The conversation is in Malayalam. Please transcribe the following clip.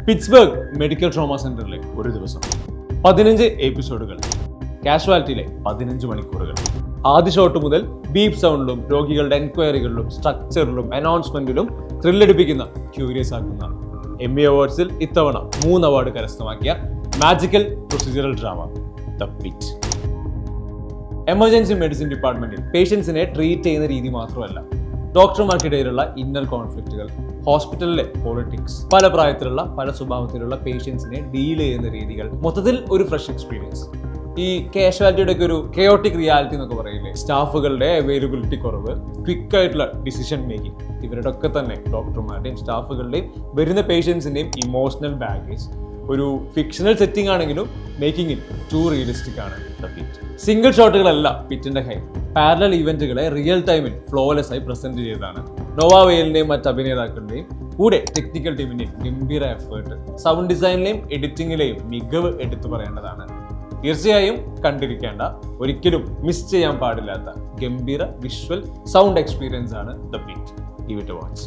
പിറ്റ്സ്ബർഗ് മെഡിക്കൽ ട്രോമ സെന്ററിലെ ഒരു ദിവസം, 15 എപ്പിസോഡുകൾ, കാഷ്വാലിറ്റിയിലെ 15 മണിക്കൂറുകൾ. ആദ്യ ഷോട്ട് മുതൽ ബീപ്പ് സൗണ്ടിലും രോഗികളുടെ എൻക്വയറികളിലും സ്ട്രക്ചറിലും അനൗൺസ്മെന്റിലും ത്രില്ലടിപ്പിക്കുന്ന, ക്യൂരിയസ് ആക്കുന്ന എമ്മി അവാർഡ്സിൽ ഇത്തവണ 3 അവാർഡ് കരസ്ഥമാക്കിയ medical procedural drama the Pitt. Emergency medicine ഡിപ്പാർട്ട്മെന്റിൽ പേഷ്യൻസിനെ ട്രീറ്റ് ചെയ്യുന്ന രീതി മാത്രമല്ല, ഡോക്ടർമാർക്കിടയിലുള്ള ഇന്നർ കോൺഫ്ലിക്റ്റുകൾ, ഹോസ്പിറ്റലിലെ പൊളിറ്റിക്സ്, പല പ്രായത്തിലുള്ള പല സ്വഭാവത്തിലുള്ള പേഷ്യൻസിനെ ഡീൽ ചെയ്യുന്ന രീതികൾ, മൊത്തത്തിൽ ഒരു ഫ്രഷ് എക്സ്പീരിയൻസ്. ഈ കാഷ്വാലിറ്റിയുടെ ഒക്കെ ഒരു കെയോട്ടിക് റിയാലിറ്റി എന്നൊക്കെ പറയില്ലേ, സ്റ്റാഫുകളുടെ അവൈലബിലിറ്റി കുറവ്, ക്വിക്ക് ആയിട്ടുള്ള ഡിസിഷൻ മേക്കിംഗ്, ഇവരുടെ ഒക്കെ തന്നെ ഡോക്ടർമാരുടെയും സ്റ്റാഫുകളുടെയും വരുന്ന പേഷ്യൻസിന്റെയും ഇമോഷണൽ ബാഗേജ് ഒരു ഫിക്ഷണൽ സെറ്റിംഗ് ആണെങ്കിലും മേക്കിംഗിൽ ടു റിയലിസ്റ്റിക് ആണ് ദ പിറ്റ്. സിംഗിൾ ഷോട്ടുകളല്ല പിറ്റിന്റെ ഹൈ, പാരലൽ ഇവന്റുകളെ റിയൽ ടൈമിൽ ഫ്ലോലെസ് ആയി പ്രസന്റ് ചെയ്തതാണ്. നോവ വെയിലിന്റെയും മറ്റ് അഭിനേതാക്കളുടെയും കൂടെ ടെക്നിക്കൽ ടീമിന്റെയും ഗംഭീര എഫേർട്ട്, സൗണ്ട് ഡിസൈനിലെയും എഡിറ്റിംഗിലെയും മികവ് എടുത്തു പറയേണ്ടതാണ്. തീർച്ചയായും കണ്ടിരിക്കേണ്ട, ഒരിക്കലും മിസ് ചെയ്യാൻ പാടില്ലാത്ത ഗംഭീര വിഷ്വൽ സൗണ്ട് എക്സ്പീരിയൻസ് ആണ് the Pitt. Give it a watch.